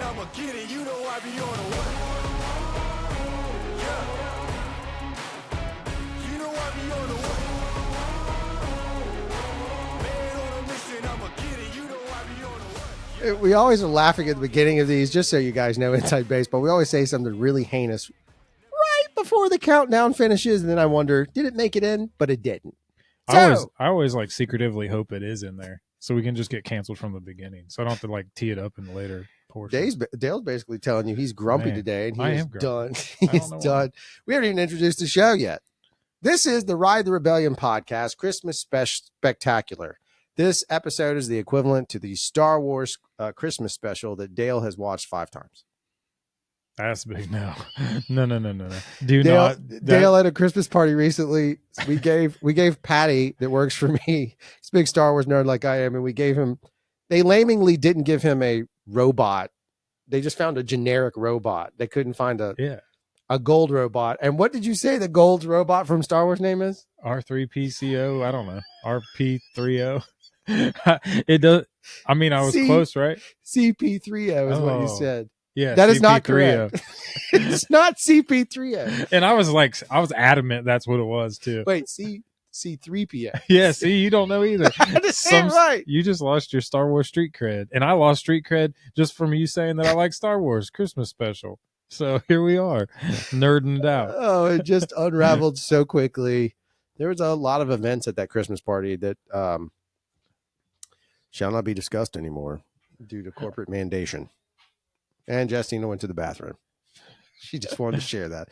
I'ma get it. You know I be on the what? Yeah. You know I be on the what? Man on a mission, I'ma get it. You know I be on the what? We always are laughing at the beginning of these, just so you guys know inside baseball. We always say something really heinous right before the countdown finishes, and then I wonder, did it make it in? But it didn't. So, I always like secretively hope it is in there, so we can just get canceled from the beginning. So I don't have to like tee it up in the later portion. Dale's basically telling you he's grumpy Man, today, and I he is am grumpy. done. He's know done. We haven't even introduced the show yet. This is the Ride the Rebellion podcast, Christmas Spectacular. This episode is the equivalent to the Star Wars Christmas special that Dale has watched 5 times. That's big. No. Do Dale, not. Dale at a Christmas party recently, we gave Patty, that works for me, he's a big Star Wars nerd like I am, and we gave him, they lamingly didn't give him a robot. They just found a generic robot. They couldn't find a gold robot. And what did you say the gold robot from Star Wars name is? R3PCO. I don't know. RP30. It does. I mean, I was close, right? CP30 is what you said. Yeah, that is CP30. not correct. It's not CP30. And I was adamant that's what it was too. Wait, C3PO. Yeah, see, you don't know either. Right. You just lost your Star Wars street cred, and I lost street cred just from you saying that I like Star Wars Christmas special. So here we are, nerding it out. Oh, it just unraveled so quickly. There was a lot of events at that Christmas party that shall not be discussed anymore due to corporate mandation. And Justina went to the bathroom. She just wanted to share that.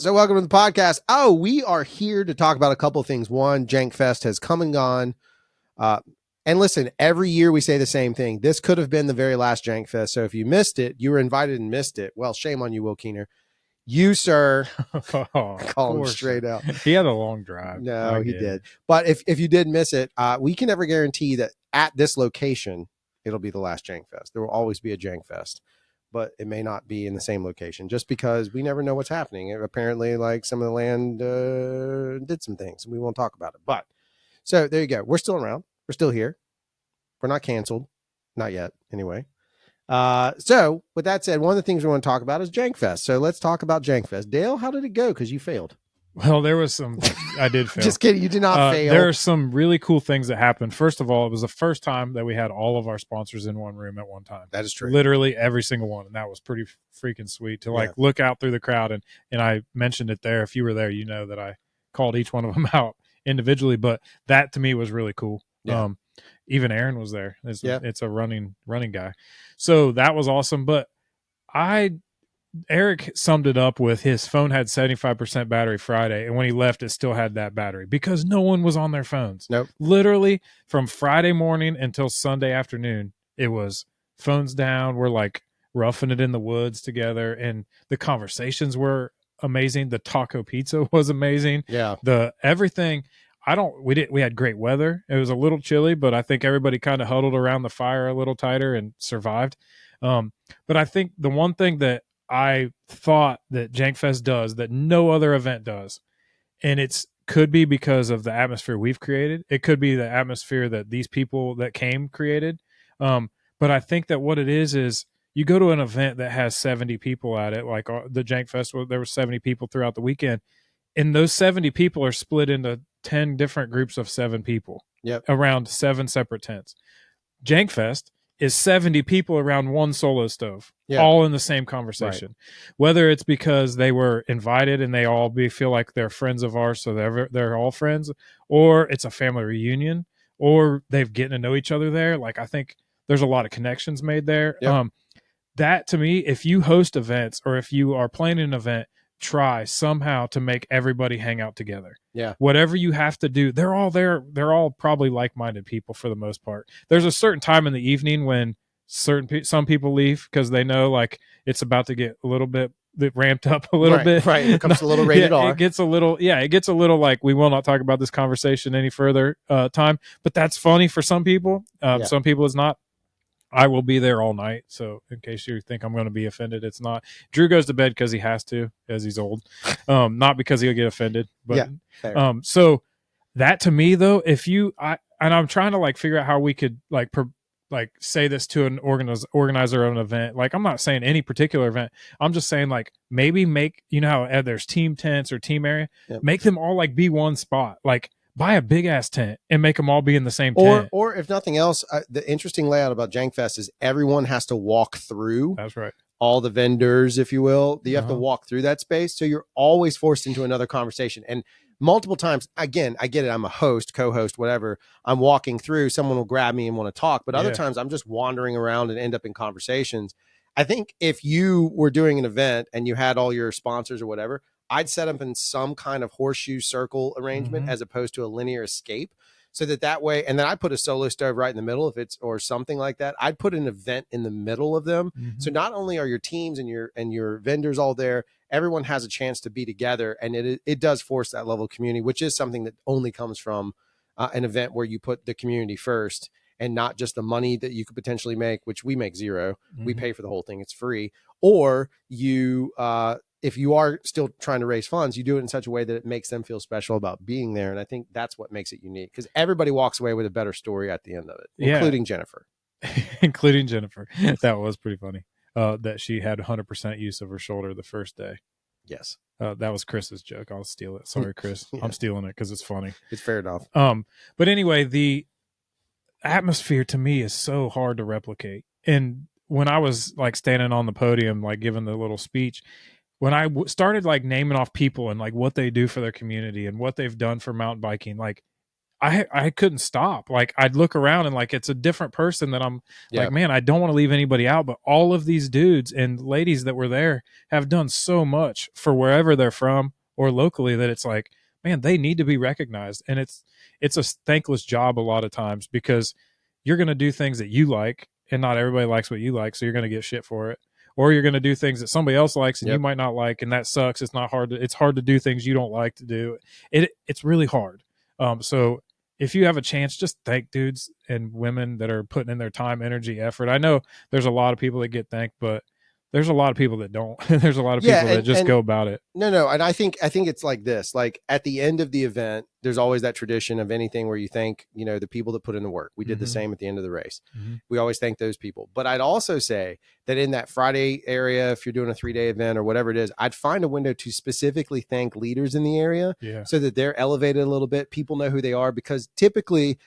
So welcome to the podcast. Oh, we are here to talk about a couple of things. One, Jank Fest has come and gone. And listen, every year we say the same thing. This could have been the very last Jank Fest. So if you missed it, you were invited and missed it. Well, shame on you, Will Keener. You, sir, call him straight out. He had a long drive. No, he did. But if you did miss it, we can never guarantee that at this location, it'll be the last Jank Fest. There will always be a Jank Fest, but it may not be in the same location just because we never know what's happening. Apparently, like some of the land did some things, and we won't talk about it. But so there you go. We're still around. We're still here. We're not canceled. Not yet, anyway. So with that said, one of the things we want to talk about is Jank Fest. So let's talk about Jank Fest. Dale, how did it go? Because you failed. Well, there was some, I did fail. Just kidding. You did not fail. There are some really cool things that happened. First of all, it was the first time that we had all of our sponsors in one room at one time. That is true. Literally every single one. And that was pretty freaking sweet to look out through the crowd. And I mentioned it there. If you were there, you know that I called each one of them out individually, but that to me was really cool. Yeah. Even Aaron was there. It's a running guy. So that was awesome. But Eric summed it up with his phone had 75% battery Friday, and when he left, it still had that battery because no one was on their phones. Nope. Literally from Friday morning until Sunday afternoon, it was phones down. We're like roughing it in the woods together, and the conversations were amazing. The taco pizza was amazing. Yeah. The everything. We had great weather. It was a little chilly, but I think everybody kind of huddled around the fire a little tighter and survived. But I think the one thing that I thought that Jank Fest does that no other event does, and it's could be because of the atmosphere we've created. It could be the atmosphere that these people that came created. But I think that what it is you go to an event that has 70 people at it, like the Jank Fest, there were 70 people throughout the weekend. And those 70 people are split into 10 different groups of 7 people around 7 separate tents. Jank Fest is 70 people around one solo stove, all in the same conversation. Right. Whether it's because they were invited and they all feel like they're friends of ours, so they're all friends, or it's a family reunion, or they've getting to know each other there. Like I think there's a lot of connections made there. Yep. That to me, if you host events or if you are planning an event, try somehow to make everybody hang out together. Yeah. Whatever you have to do, they're all there. They're all probably like-minded people for the most part. There's a certain time in the evening when some people leave because they know like it's about to get a little bit ramped up a little bit. Right. It becomes a little rated R. It gets a little like we will not talk about this conversation any further time, but that's funny for some people. Some people it's not. I will be there all night. So in case you think I'm going to be offended, it's not. Drew goes to bed because he has to, as he's old, not because he'll get offended. But so that to me though, and I'm trying to like figure out how we could like like say this to an organizer of an event. Like, I'm not saying any particular event. I'm just saying, like, maybe make, you know how there's team tents or team area, make them all like be one spot. Like, buy a big ass tent and make them all be in the same tent. Or if nothing else, the interesting layout about JankFest is everyone has to walk through. That's right. All the vendors, if you will, you have to walk through that space. So you're always forced into another conversation. And multiple times, again, I get it. I'm a host, co-host, whatever. I'm walking through, someone will grab me and want to talk. But other times I'm just wandering around and end up in conversations. I think if you were doing an event and you had all your sponsors or whatever, I'd set up in some kind of horseshoe circle arrangement as opposed to a linear escape, so that way, and then I put a solo stove right in the middle if it's, or something like that. I'd put an event in the middle of them. So not only are your teams and your vendors all there, everyone has a chance to be together, and it does force that level of community, which is something that only comes from an event where you put the community first and not just the money that you could potentially make, which we make zero. We pay for the whole thing. It's free. Or you, if you are still trying to raise funds, you do it in such a way that it makes them feel special about being there. And I think that's what makes it unique, because everybody walks away with a better story at the end of it, including Jennifer. Including Jennifer. That was pretty funny. That she had 100% use of her shoulder the first day. Yes. That was Chris's joke. I'll steal it. Sorry, Chris. I'm stealing it because it's funny. It's fair enough. But anyway, the atmosphere to me is so hard to replicate. And when I was like standing on the podium, like giving the little speech, when I started like naming off people and like what they do for their community and what they've done for mountain biking, like I couldn't stop. Like, I'd look around and like, it's a different person that I'm like, man, I don't want to leave anybody out, but all of these dudes and ladies that were there have done so much for wherever they're from or locally that it's like, man, they need to be recognized. And it's a thankless job a lot of times, because you're going to do things that you like and not everybody likes what you like. So you're going to get shit for it. Or you're going to do things that somebody else likes and you might not like, and that sucks. It's hard to do things you don't like to do. It's really hard. So if you have a chance, just thank dudes and women that are putting in their time, energy, effort. I know there's a lot of people that get thanked, but there's a lot of people that don't. There's a lot of people that just go about it. No. And I think it's like this, like at the end of the event, there's always that tradition of anything where you thank, the people that put in the work. We did the same at the end of the race. We always thank those people. But I'd also say that in that Friday area, if you're doing a 3-day event or whatever it is, I'd find a window to specifically thank leaders in the area so that they're elevated a little bit. People know who they are, because typically,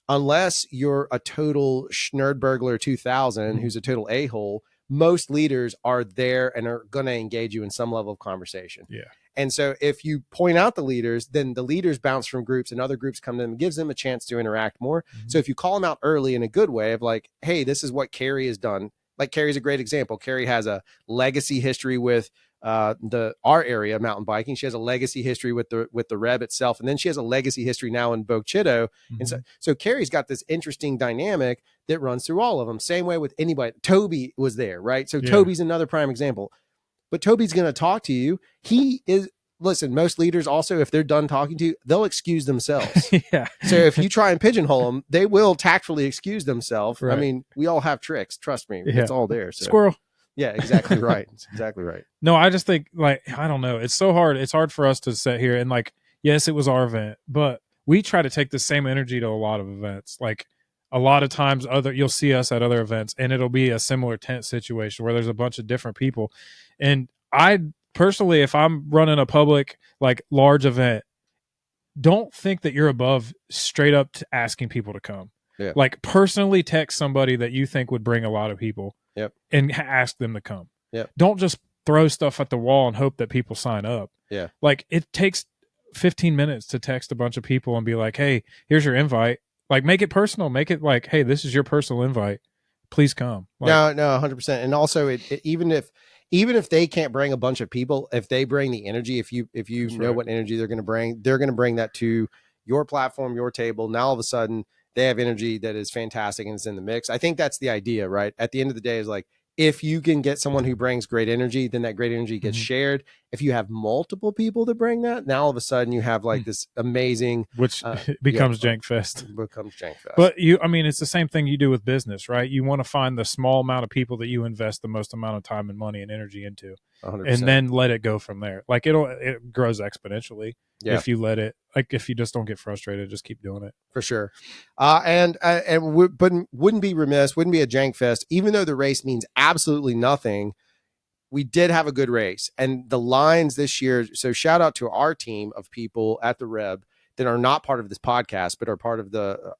unless you're a total Schnerdburgler 2000, who's a total a-hole, most leaders are there and are going to engage you in some level of conversation. Yeah. And so if you point out the leaders, then the leaders bounce from groups and other groups come to them and gives them a chance to interact more. So if you call them out early in a good way of like, hey, this is what Carrie has done. Like, Carrie's a great example. Carrie has a legacy history with our area of mountain biking. She has a legacy history with the Reb itself, and then she has a legacy history now in Bogue Chitto. And so Carrie's got this interesting dynamic that runs through all of them. Same way with anybody. Toby was there, right? So Toby's another prime example. But Toby's going to talk to you. Listen, most leaders also, if they're done talking to you, they'll excuse themselves. So if you try and pigeonhole them, they will tactfully excuse themselves. Right. I mean, we all have tricks. Trust me. It's all there. So. Squirrel. Yeah, exactly right. That's exactly right. No, I just think, like, I don't know. It's so hard. It's hard for us to sit here and like, yes, it was our event, but we try to take the same energy to a lot of events. Like, a lot of times you'll see us at other events and it'll be a similar tent situation where there's a bunch of different people. And I personally, if I'm running a public, like, large event, don't think that you're above straight up to asking people to come. Yeah. Like, personally text somebody that you think would bring a lot of people. Yep. And ask them to come. Yep. Don't just throw stuff at the wall and hope that people sign up. Yeah. Like, it takes 15 minutes to text a bunch of people and be like, hey, here's your invite. Like, make it personal. Make it like, hey, this is your personal invite. Please come. Like, no, 100%. And also, even if they can't bring a bunch of people, if they bring the energy, if you know what energy they're going to bring that to your platform, your table. Now all of a sudden, they have energy that is fantastic and it's in the mix. I think that's the idea, right? At the end of the day, is like, if you can get someone who brings great energy, then that great energy gets shared. If you have multiple people that bring that, now all of a sudden you have like this amazing, which becomes JankFest. Becomes JankFest. But it's the same thing you do with business, right? You want to find the small amount of people that you invest the most amount of time and money and energy into, 100%. and then let it go from there. Like, it grows exponentially. Yeah. if you let it, like if you just don't get frustrated, just keep doing it. For sure. But wouldn't be remiss, wouldn't be a jank fest, even though the race means absolutely nothing. We did have a good race, and the lines this year. So shout out to our team of people at the Reb that are not part of this podcast, but are part of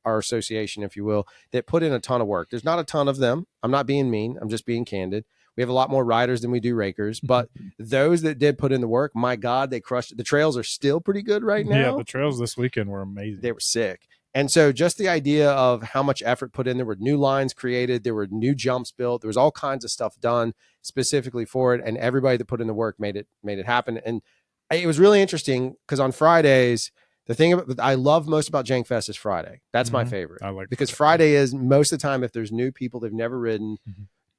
our association, if you will, that put in a ton of work. There's not a ton of them. I'm not being mean. I'm just being candid. We have a lot more riders than we do rakers, but those that did put in the work, my God, they crushed it. The trails are still pretty good right now. Yeah, the trails this weekend were amazing. They were sick. And so just the idea of how much effort put in, there were new lines created, there were new jumps built, there was all kinds of stuff done specifically for it, and everybody that put in the work made it happen. And it was really interesting because on Fridays, the thing I love most about Jank Fest is Friday. That's my favorite. I like because Friday is most of the time, if there's new people they've never ridden,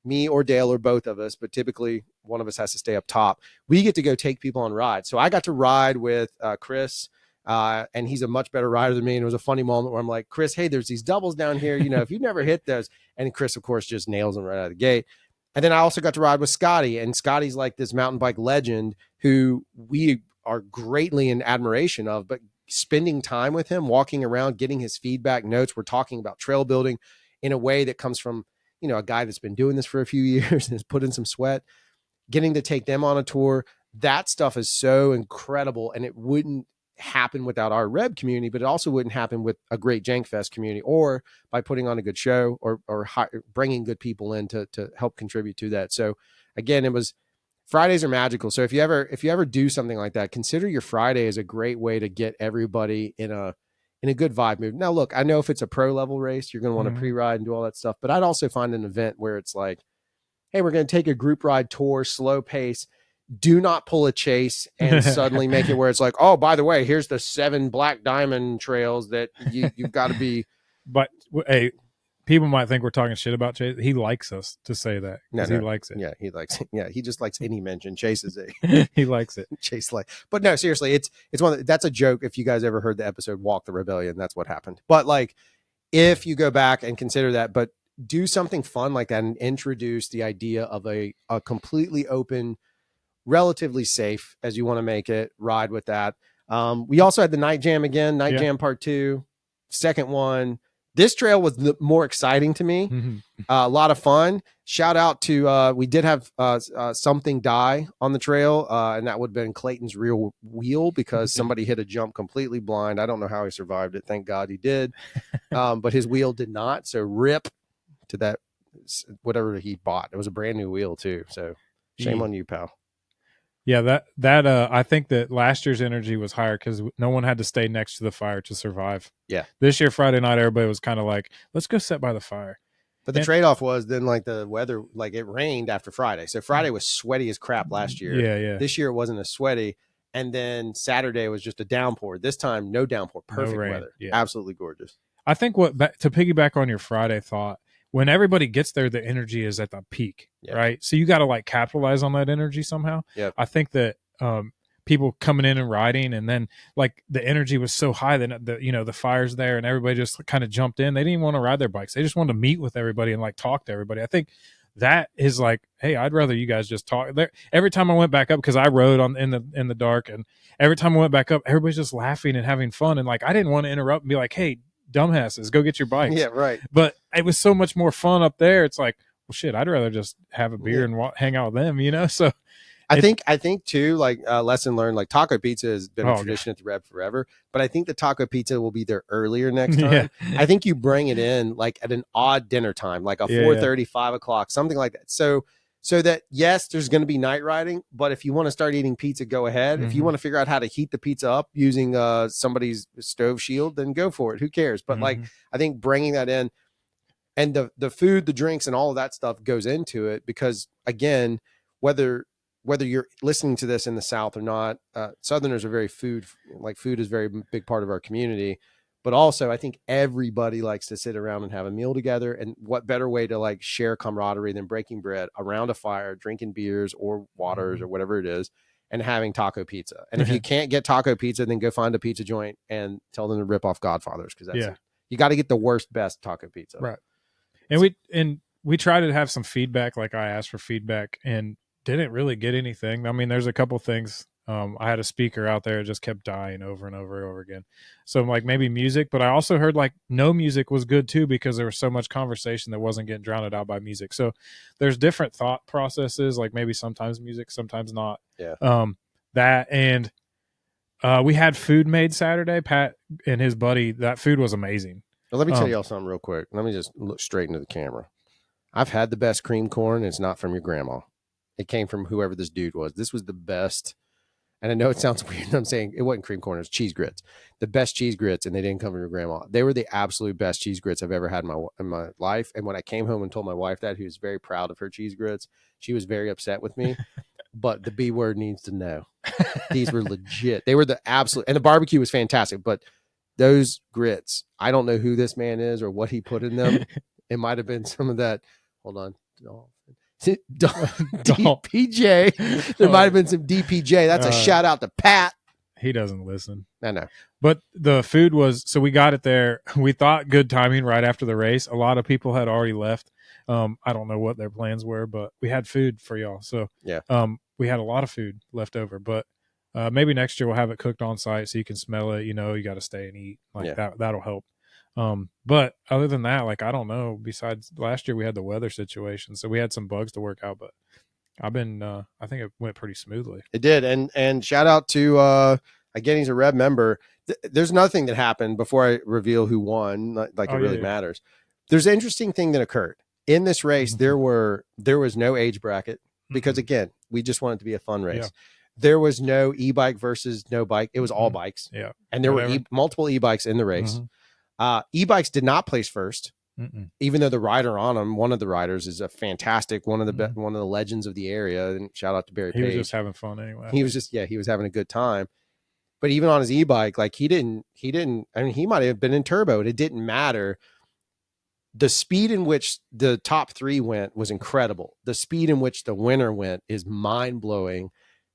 me or Dale or both of us, but typically one of us has to stay up top. We get to go take people on rides. So I got to ride with Chris. And he's a much better rider than me. And it was a funny moment where I'm like, Chris, hey, there's these doubles down here. You know, if you've never hit those. And Chris, of course, just nails them right out of the gate. And then I also got to ride with Scotty. And Scotty's like this mountain bike legend who we are greatly in admiration of. But spending time with him, walking around, getting his feedback notes, we're talking about trail building in a way that comes from, you know, a guy that's been doing this for a few years and has put in some sweat, getting to take them on a tour. That stuff is so incredible. And it wouldn't happen without our Reb community, but it also wouldn't happen with a great Jank Fest community or by putting on a good show or bringing good people in to help contribute to that. So again, it was Fridays are magical. So if you ever do something like that, consider your Friday as a great way to get everybody in a good vibe mood. Now, look, I know if it's a pro level race, you're going to want to pre-ride and do all that stuff, but I'd also find an event where it's like, hey, we're going to take a group ride tour, slow pace. Do not pull a Chase and suddenly make it where it's like, oh, by the way, here's the 7 black diamond trails that you've got to be. But hey, people might think we're talking shit about Chase. He likes us to say that because he likes it. Yeah, he likes it. Yeah, he just likes any mention. Chase is he likes it. Chase like, but no, seriously, it's one that's a joke. If you guys ever heard the episode Walk the Rebellion, that's what happened. But like, if you go back and consider that, but do something fun like that and introduce the idea of a completely open, relatively safe, as you want to make it, ride with that. We also had the night jam again, jam part 2, second one. This trail was more exciting to me. A lot of fun. Shout out to, we did have something die on the trail, and that would have been Clayton's real wheel because somebody hit a jump completely blind. I don't know how he survived it. Thank God he did. But his wheel did not. So rip to that, whatever he bought. It was a brand new wheel too. So shame on you, pal. Yeah, that I think that last year's energy was higher because no one had to stay next to the fire to survive. Yeah. This year, Friday night, everybody was kind of like, let's go sit by the fire. But the trade-off was then like the weather, like it rained after Friday. So Friday was sweaty as crap last year. Yeah. This year it wasn't as sweaty. And then Saturday was just a downpour. This time, no downpour. Perfect weather. Yeah. Absolutely gorgeous. I think to piggyback on your Friday thought, when everybody gets there, the energy is at the peak, right? So you got to like capitalize on that energy somehow. Yep. I think that people coming in and riding, and then like the energy was so high that the fire's there, and everybody just kind of jumped in. They didn't even want to ride their bikes; they just wanted to meet with everybody and like talk to everybody. I think that is like, hey, I'd rather you guys just talk. Every time I went back up, because I rode in the dark, and every time I went back up, everybody's just laughing and having fun, and like I didn't want to interrupt and be like, hey, dumbasses, go get your bikes. Yeah, right. But it was so much more fun up there. It's like, well, shit, I'd rather just have a beer and hang out with them, So I think too, like lesson learned, like taco pizza has been a tradition at the Reb forever, but I think the taco pizza will be there earlier next time. I think you bring it in like at an odd dinner time, like a 4:30, 5 o'clock, something like that. So that, yes, there's going to be night riding, but if you want to start eating pizza, go ahead. If you want to figure out how to heat the pizza up using somebody's stove shield, then go for it. Who cares? But like, I think bringing that in, and the food, the drinks, and all of that stuff goes into it because, again, whether you're listening to this in the South or not, Southerners are very food is a very big part of our community. But also, I think everybody likes to sit around and have a meal together. And what better way to like share camaraderie than breaking bread around a fire, drinking beers or waters or whatever it is, and having taco pizza. And if you can't get taco pizza, then go find a pizza joint and tell them to rip off Godfather's, because that's you got to get the worst, best taco pizza. Right. And we try to have some feedback. Like I asked for feedback and didn't really get anything. I mean, there's a couple things I had a speaker out there that just kept dying over and over and over again. So like maybe music, but I also heard like no music was good too because there was so much conversation that wasn't getting drowned out by music. So there's different thought processes, like maybe sometimes music, sometimes not. Yeah. That and we had food made Saturday. Pat and his buddy, that food was amazing. Well, let me tell y'all something real quick. Let me just look straight into the camera. I've had the best cream corn. And it's not from your grandma. It came from whoever this dude was. This was the best. And I know it sounds weird. I'm saying it wasn't cream corn. It was cheese grits. The best cheese grits, and they didn't come from your grandma. They were the absolute best cheese grits I've ever had in my life. And when I came home and told my wife that, who was very proud of her cheese grits, she was very upset with me. But the B word needs to know. These were legit. They were the absolute, and the barbecue was fantastic. But those grits, I don't know who this man is or what he put in them. It might have been some of that. Hold on. DPJ. There might have been some DPJ. That's a shout out to Pat. He doesn't listen. I know. But the food was, so we got it there. We thought good timing right after the race. A lot of people had already left. I don't know what their plans were, but we had food for y'all. So yeah, we had a lot of food left over, but maybe next year we'll have it cooked on site so you can smell it. You know, you got to stay and eat like that. That'll help. But other than that, like, I don't know, besides last year we had the weather situation, so we had some bugs to work out, but I've been, I think it went pretty smoothly. It did. And shout out to, again, he's a Rev member. There's nothing that happened before I reveal who won. Like it really matters. There's an interesting thing that occurred in this race. Mm-hmm. There was no age bracket because again, we just wanted it to be a fun race. Yeah. There was no e-bike versus no bike. It was all bikes. Yeah. And there were multiple e-bikes in the race. E-bikes did not place first, even though the rider on them, one of the riders is a fantastic, one of the legends of the area. And shout out to Barry Page. He was just having fun anyway. He was having a good time. But even on his e-bike, like he didn't, I mean, he might have been in turbo. It didn't matter. The speed in which the top three went was incredible. The speed in which the winner went is mind blowing.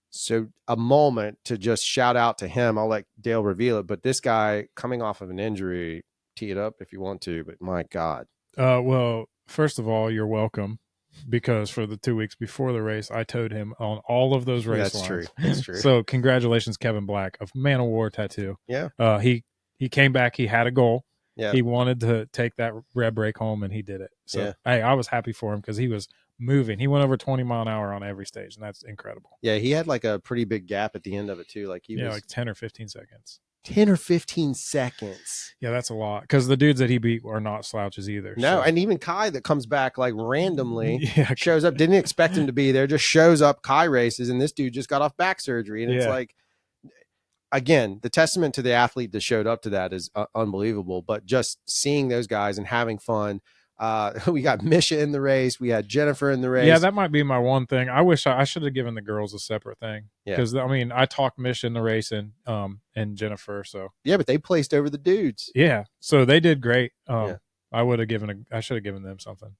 So a moment to just shout out to him. I'll let Dale reveal it, but this guy coming off of an injury, tee it up if you want to, but my God. Well, first of all, you're welcome, because for the 2 weeks before the race, I towed him on all of those race lines. True. That's true. So congratulations, Kevin Black of Man of War Tattoo. Yeah. He came back. He had a goal. Yeah. He wanted to take that red brake home, and he did it. So hey, I was happy for him because he was moving. He went over 20 mile an hour on every stage, and that's incredible. Yeah, he had like a pretty big gap at the end of it too. Like he was like 10 or 15 seconds. 10 or 15 seconds. Yeah, that's a lot, because the dudes that he beat are not slouches either. No, so. and even Kai that comes back like randomly shows up, didn't expect him to be there, just shows up. Kai races, and this dude just got off back surgery. And it's like, again, the testament to the athlete that showed up to that is unbelievable. But just seeing those guys and having fun. We got Misha in the race. We had Jennifer in the race. Yeah, that might be my one thing. I wish I should have given the girls a separate thing. Because I mean, I talked Misha in the race and Jennifer. So yeah, but they placed over the dudes. Yeah, so they did great. I should have given them something,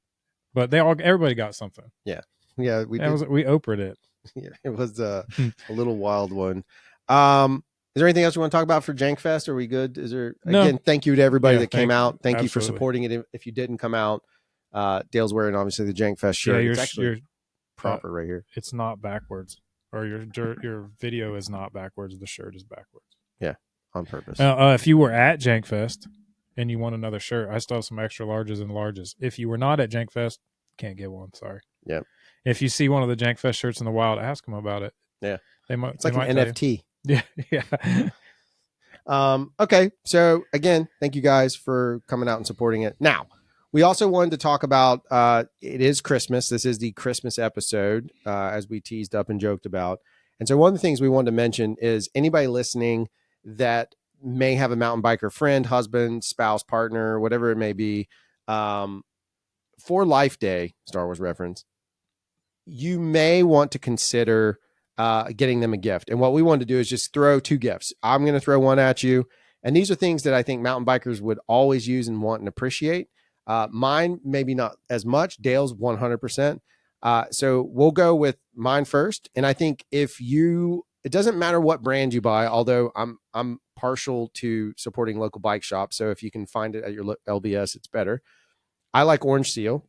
but everybody got something. Yeah, we Oprah'd it. Yeah, it was a little wild one. Is there anything else you want to talk about for Jank Fest? Are we good? Is there again? Thank you to everybody that came out. Thank you for supporting it. If you didn't come out, Dale's wearing obviously the Jank Fest shirt. Yeah, it's actually proper right here. It's not backwards, or your video is not backwards. The shirt is backwards. Yeah, on purpose. If you were at Jank Fest and you want another shirt, I still have some extra larges and larges. If you were not at Jank Fest, can't get one. Sorry. Yeah. If you see one of the Jank Fest shirts in the wild, ask them about it. Yeah, it's like an NFT. Yeah. Okay. So again, thank you guys for coming out and supporting it. Now, we also wanted to talk about, it is Christmas. This is the Christmas episode, as we teased up and joked about. And so one of the things we wanted to mention is anybody listening that may have a mountain biker friend, husband, spouse, partner, whatever it may be, for Life Day, Star Wars reference, you may want to consider getting them a gift. And what we want to do is just throw two gifts. I'm going to throw one at you. And these are things that I think mountain bikers would always use and want and appreciate. Mine, maybe not as much. Dale's 100%. So we'll go with mine first. And I think it doesn't matter what brand you buy, although I'm partial to supporting local bike shops. So if you can find it at your LBS, it's better. I like Orange Seal.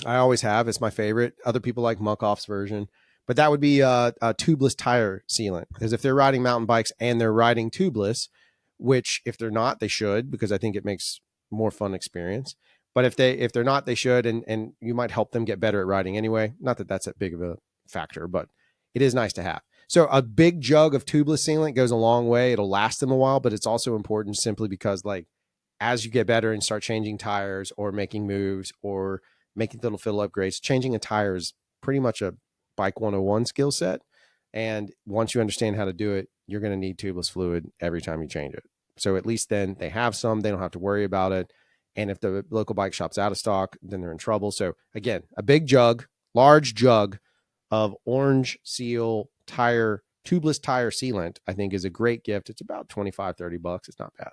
I always have. It's my favorite. Other people like Muck-Off's version. but that would be a tubeless tire sealant, because if they're riding mountain bikes and they're riding tubeless, which if they're not, they should, because I think it makes more fun experience. But if they're not, they should, and you might help them get better at riding anyway. Not that that's that big of a factor, but it is nice to have. So a big jug of tubeless sealant goes a long way. It'll last them a while, but it's also important simply because, like, as you get better and start changing tires or making moves or making little fiddle upgrades, changing a tire is pretty much a bike 101 skill set. And once you understand how to do it, you're going to need tubeless fluid every time you change it. So at least then they have some, they don't have to worry about it. And if the local bike shop's out of stock, then they're in trouble. So again, a big jug, large jug of Orange Seal tubeless tire sealant, I think is a great gift. It's about $25-$30. It's not bad.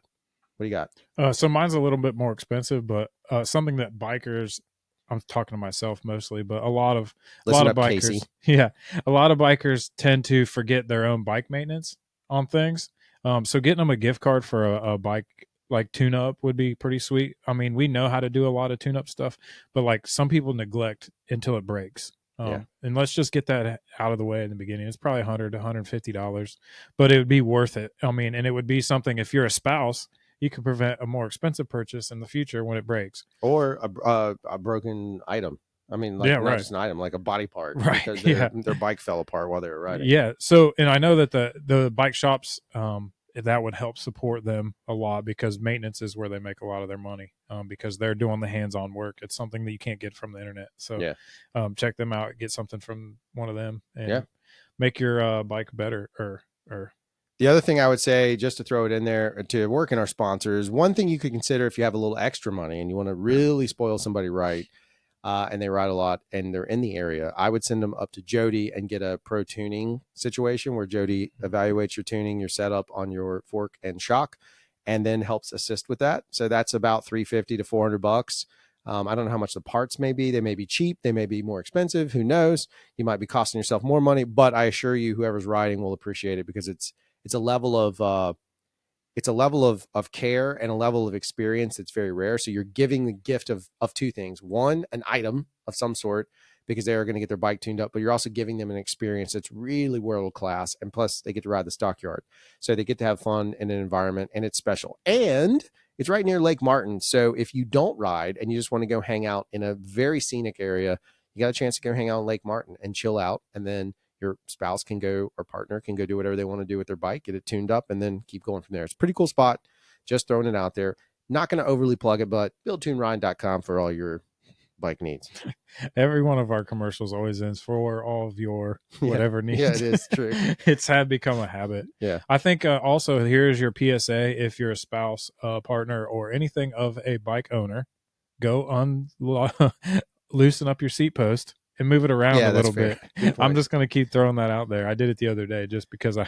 What do you got? So mine's a little bit more expensive, but something that bikers, I'm talking to myself mostly, but a lot of bikers, Casey. yeah, a lot of bikers tend to forget their own bike maintenance on things. So getting them a gift card for a bike like tune up would be pretty sweet. I mean, we know how to do a lot of tune up stuff, but like some people neglect until it breaks. And let's just get that out of the way in the beginning. It's probably $100 to $150, but it would be worth it. I mean, and it would be something, if you're a spouse, you could prevent a more expensive purchase in the future when it breaks, or a broken item. I mean, like, not just an item, like a body part, right? Because their bike fell apart while they were riding. Yeah. So, and I know that the bike shops, that would help support them a lot, because maintenance is where they make a lot of their money, because they're doing the hands-on work. It's something that you can't get from the internet. So check them out, get something from one of them, and make your bike better. Or the other thing I would say, just to throw it in there to work in our sponsors, one thing you could consider if you have a little extra money and you want to really spoil somebody right, and they ride a lot and they're in the area, I would send them up to Jody and get a pro tuning situation where Jody evaluates your tuning, your setup on your fork and shock, and then helps assist with that. So that's about $350 to $400. I don't know how much the parts may be. They may be cheap. They may be more expensive. Who knows? You might be costing yourself more money, but I assure you, whoever's riding will appreciate it, because it's a level of care and a level of experience that's very rare. So you're giving the gift of two things. One, an item of some sort, because they are going to get their bike tuned up, but you're also giving them an experience that's really world class. And plus they get to ride the stockyard. So they get to have fun in an environment, and it's special. And it's right near Lake Martin. So if you don't ride and you just want to go hang out in a very scenic area, you got a chance to go hang out on Lake Martin and chill out. And then your spouse can go, or partner can go do whatever they want to do with their bike, get it tuned up, and then keep going from there. It's a pretty cool spot. Just throwing it out there. Not going to overly plug it, but buildtunerind.com for all your bike needs. Every one of our commercials always ends for all of your whatever needs. Yeah, it is true. It's become a habit. Yeah. I think also here's your PSA. If you're a spouse, partner, or anything of a bike owner, go loosen up your seat post and move it around a little bit. I'm just going to keep throwing that out there. I did it the other day just because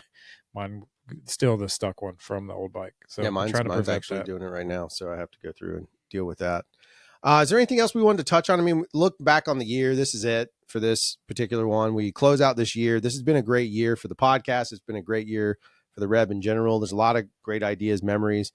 mine still the stuck one from the old bike. So yeah, mine's actually doing it right now. So I have to go through and deal with that. Is there anything else we wanted to touch on? I mean, look back on the year. This is it for this particular one. We close out this year. This has been a great year for the podcast. It's been a great year for the Reb in general. There's a lot of great ideas, memories.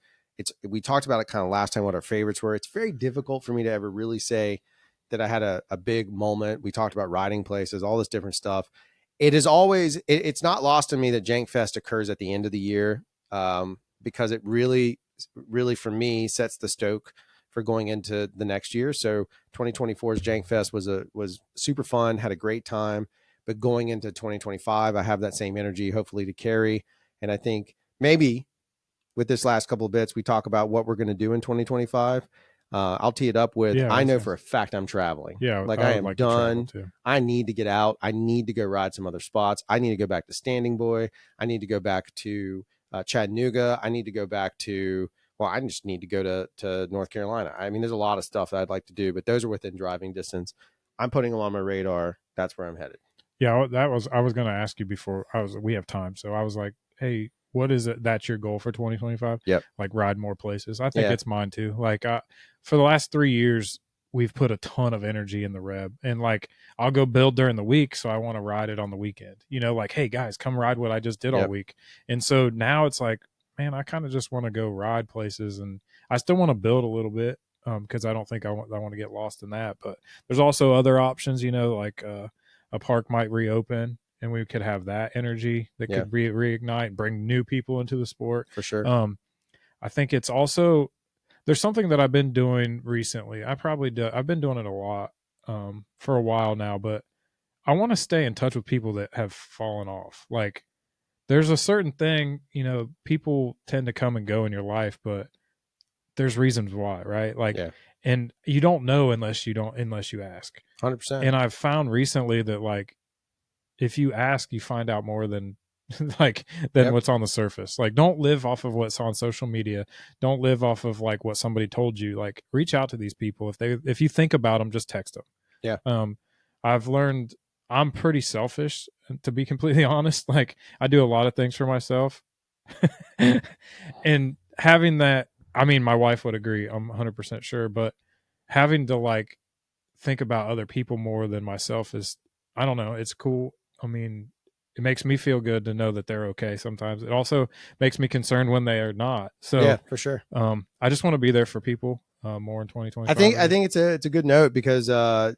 We talked about it kind of last time, what our favorites were. It's very difficult for me to ever really say that I had a big moment. We talked about riding places, all this different stuff. It is always, it's not lost on me that Jank Fest occurs at the end of the year, because it really, really for me sets the stoke for going into the next year. So 2024's Jank Fest was super fun, had a great time, but going into 2025, I have that same energy, hopefully, to carry. And I think maybe with this last couple of bits, we talk about what we're going to do in 2025. I'll tee it up with, I know for a fact I'm traveling. Yeah. Like I am done. I need to get out. I need to go ride some other spots. I need to go back to Standing Boy. I need to go back to Chattanooga. I need to go back to, I just need to go to North Carolina. I mean, there's a lot of stuff that I'd like to do, but those are within driving distance. I'm putting them on my radar. That's where I'm headed. Yeah, I was going to ask you before we have time. So I was like, hey, what is it that's your goal for 2025? Yep. Like ride more places. I think it's mine too. Like for the last 3 years, we've put a ton of energy in the Reb, and like I'll go build during the week. So I want to ride it on the weekend, like, hey guys, come ride what I just did all week. And so now it's like, man, I kind of just want to go ride places, and I still want to build a little bit. Cause I don't think I want to get lost in that, but there's also other options, like, a park might reopen and we could have that energy that Yeah. could reignite, bring new people into the sport. For sure. I think it's also, there's something that I've been doing recently. I've been doing it a lot for a while now, but I want to stay in touch with people that have fallen off. Like, there's a certain thing, people tend to come and go in your life, but there's reasons why, right? Like, Yeah. and you don't know unless you ask. 100%. And I've found recently that, like, if you ask, you find out more than Yep. what's on the surface. Like, don't live off of what's on social media. Don't live off of like what somebody told you. Like, reach out to these people. If you think about them, just text them. Yeah. I've learned I'm pretty selfish, to be completely honest. Like, I do a lot of things for myself. And having that, I mean, my wife would agree, I'm 100% sure, but having to like think about other people more than myself is, I don't know, it's cool. I mean, it makes me feel good to know that they're okay sometimes. It also makes me concerned when they are not. So yeah, for sure. I just want to be there for people more in 2020. I think it's a good note because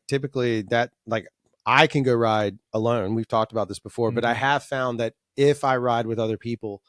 typically that, like, I can go ride alone. We've talked about this before, but I have found that if I ride with other people,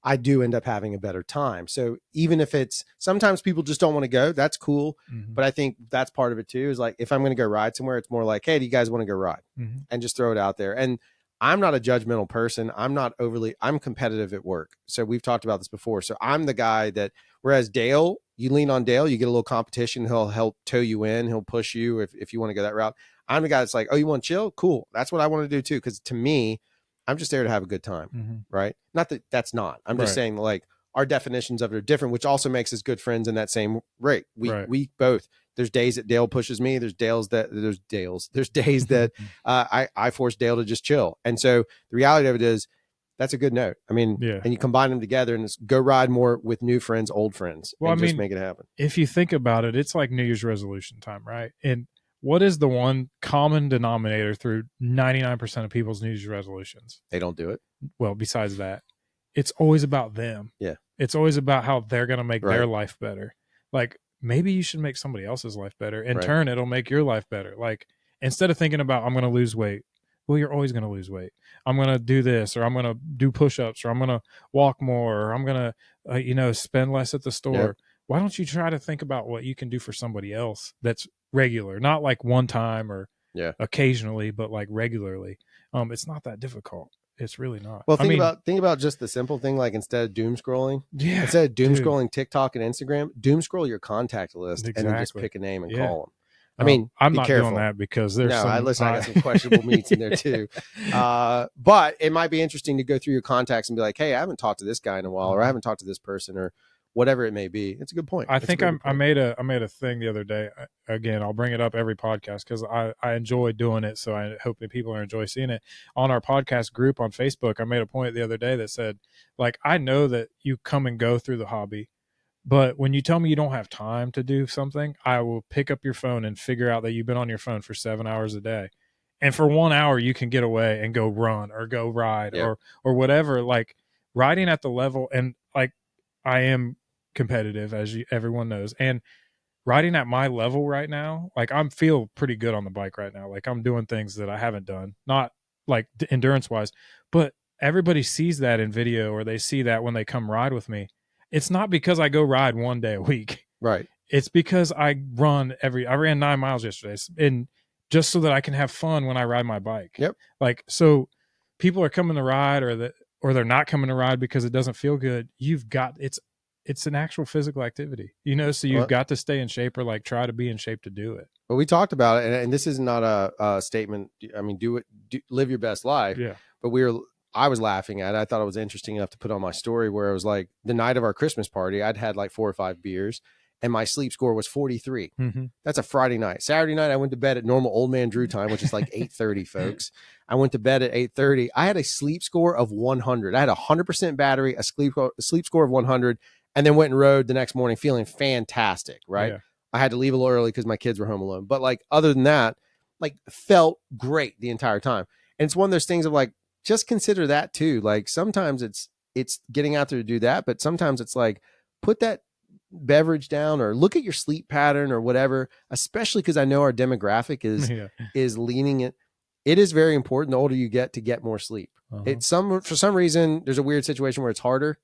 I do end up having a better time. So even if it's, sometimes people just don't want to go, that's cool. But I think that's part of it too, is like, if I'm going to go ride somewhere, it's more like, hey, do you guys want to go ride? And just throw it out there. And I'm not a judgmental person. I'm competitive at work. So we've talked about this before. So I'm the guy that, whereas Dale, you lean on Dale, you get a little competition. He'll help tow you in. He'll push you if you want to go that route. I'm the guy that's like, oh, you want to chill? Cool. That's what I want to do too. Cause to me, I'm just there to have a good time. Right. Not that that's not, I'm just saying, like, our definitions of it are different, which also makes us good friends in that same rate. We both, there's days that Dale pushes me. There's days that I force Dale to just chill. And so the reality of it is, that's a good note. I mean, and you combine them together and it's go ride more with new friends, old friends, and just make it happen. If you think about it, it's like New Year's resolution time, right? And what is the one common denominator through 99% of people's New Year's resolutions? They don't do it. Well, besides that, it's always about them. Yeah. It's always about how they're going to make their life better. Like, maybe you should make somebody else's life better. In turn, it'll make your life better. Like, instead of thinking about, I'm going to lose weight. Well, you're always going to lose weight. I'm going to do this, or I'm going to do push-ups, or I'm going to walk more, or I'm going to, spend less at the store. Yep. Why don't you try to think about what you can do for somebody else that's regular, not like one time or occasionally, but like regularly. It's not that difficult. It's really not. Well, think about just the simple thing, like instead of doom scrolling, instead of doom scrolling TikTok and Instagram, doom scroll your contact list and then just pick a name and call them. I mean, I'm not careful. doing that because there's I got some questionable meats in there too. But it might be interesting to go through your contacts and be like, hey, I haven't talked to this guy in a while, or I haven't talked to this person, or whatever it may be. It's a good point. I think I made a thing the other day. Again, I'll bring it up every podcast because I enjoy doing it. So I hope that people enjoy seeing it on our podcast group on Facebook. I made a point the other day that said, like, I know that you come and go through the hobby, but when you tell me you don't have time to do something, I will pick up your phone and figure out that you've been on your phone for 7 hours a day. And for 1 hour, you can get away and go run or go ride or whatever. Like, riding at the level, and like, I am competitive, as everyone knows, and riding at my level right now, like, I'm feel pretty good on the bike right now. Like, I'm doing things that I haven't done, not like endurance wise, but everybody sees that in video, or they see that when they come ride with me. It's not because I go ride 1 day a week. Right. It's because I ran 9 miles yesterday, and just so that I can have fun when I ride my bike. Yep. Like, so people are coming to ride, or they're not coming to ride because it doesn't feel good. It's an actual physical activity, so you've got to stay in shape, or like try to be in shape to do it. Well, we talked about it, and this is not a statement. I mean, live your best life. Yeah. But I was laughing at it. I thought it was interesting enough to put on my story, where it was like the night of our Christmas party, I'd had like 4 or 5 beers, and my sleep score was 43. That's a Friday night. Saturday night, I went to bed at normal old man Drew time, which is like 8:30, folks. I went to bed at 8:30. I had a sleep score of 100. I had 100% battery, a sleep score of 100, and then went and rode the next morning feeling fantastic, right? Yeah. I had to leave a little early because my kids were home alone. But like, other than that, like, felt great the entire time. And it's one of those things of like, just consider that too. Like, sometimes it's getting out there to do that, but sometimes it's like, put that beverage down, or look at your sleep pattern or whatever, especially because I know our demographic is leaning it. it is very important the older you get to get more sleep. Uh-huh. For some reason, there's a weird situation where it's harder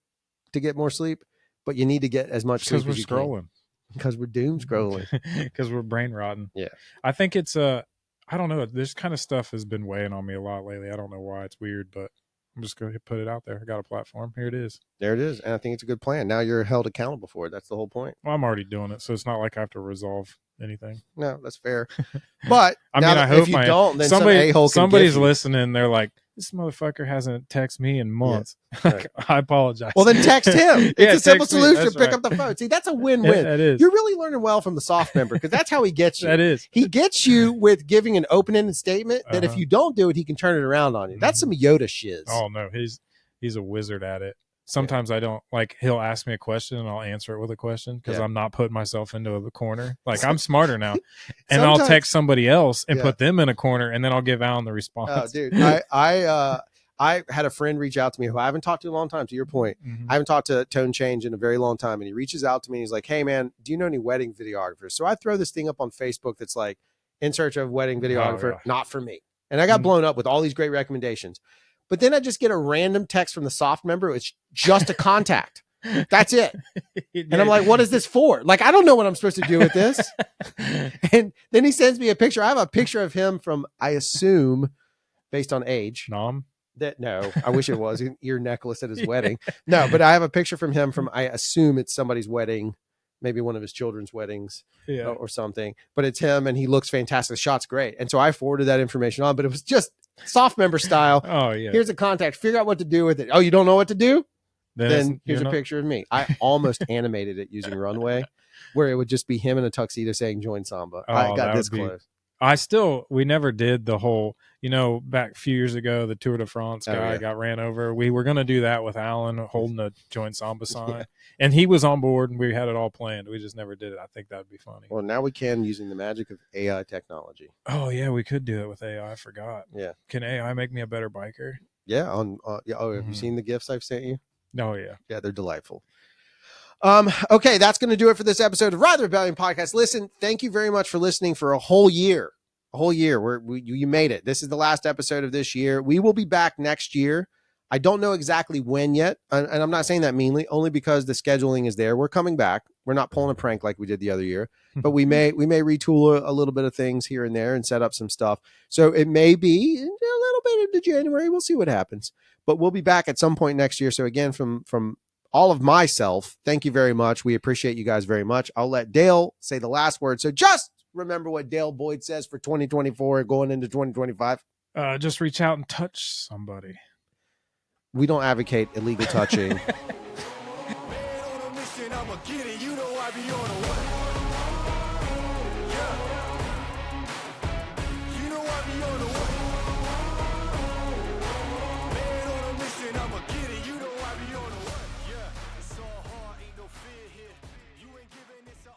to get more sleep, but you need to get as much sleep Because we're as you can. scrolling. Because we're doom scrolling. Because we're brain rotten. Yeah. I think it's I don't know. This kind of stuff has been weighing on me a lot lately. I don't know why. It's weird, but I'm just going to put it out there. I got a platform. Here it is. There it is. And I think it's a good plan. Now you're held accountable for it. That's the whole point. Well, I'm already doing it, so it's not like I have to resolve anything. No, that's fair. But I mean, I hope if you don't, then somebody's somebody's listening. They're like, this motherfucker hasn't texted me in months. Right. I apologize. Well, then text him. It's Yeah, a simple text me. solution. That's Pick right. up the phone. See, that's a win-win. That is. You're really learning well from the soft member because that's how he gets you. That is. He gets you with giving an open-ended statement that if Uh-huh. you don't do it, he can turn it around on you. That's some Yoda shiz. Oh no, he's a wizard at it. Sometimes I don't like. He'll ask me a question and I'll answer it with a question because Yeah. I'm not putting myself into a corner. Like I'm smarter now, and I'll Sometimes- text somebody else and Yeah. put them in a corner, and then I'll give Alan the response. Oh, dude, I had a friend reach out to me who I haven't talked to in a long time. To your point, Mhm. I haven't talked to Tone Change in a very long time, and he reaches out to me. He's like, "Hey, man, do you know any wedding videographers?" So I throw this thing up on Facebook that's like, "In search of wedding videographer, yeah. not for me." And I got Mhm. blown up with all these great recommendations. But then I just get a random text from the soft member. It's just a contact. That's it. And I'm like, what is this for? Like, I don't know what I'm supposed to do with this. And then he sends me a picture. I have a picture of him from, I assume, based on age. Nom? That no, I wish it was an ear necklace at his wedding. No, but I have a picture from him from, I assume it's somebody's wedding, maybe one of his children's weddings Yeah. or something. But it's him, and he looks fantastic. The shot's great. And so I forwarded that information on, but it was just soft member style. Oh yeah. Here's a contact. Figure out what to do with it. Oh, you don't know what to do? Then Then here's a not- picture of me. I almost animated it using Runway, where it would just be him in a tuxedo saying "Join Samba." I Oh, got that this would be- close. we never did the whole, back a few years ago, the Tour de France Oh, guy yeah. got ran over. We were going to do that with Alan holding a Joint Samba sign, and he was on board, and we had it all planned. We just never did it. I think that'd be funny. Well, now we can using the magic of AI technology. Oh yeah, we could do it with AI. I forgot. Yeah. Can AI make me a better biker? Yeah. Yeah. Oh, have you Mhm. seen the gifts I've sent you? Oh yeah. Yeah, they're delightful. Okay, that's going to do it for this episode of Ride the Rebellion Podcast. Listen, thank you very much for listening for a whole year. A whole year. You made it. This is the last episode of this year. We will be back next year. I don't know exactly when yet, and I'm not saying that meanly, only because the scheduling is there. We're coming back. We're not pulling a prank like we did the other year, but we may retool a little bit of things here and there and set up some stuff. So it may be a little bit into January. We'll see what happens, but we'll be back at some point next year. So again, from all of myself, thank you very much. We appreciate you guys very much. I'll let Dale say the last word. So just remember what Dale Boyd says for 2024 going into 2025. Just reach out and touch somebody. We don't advocate illegal touching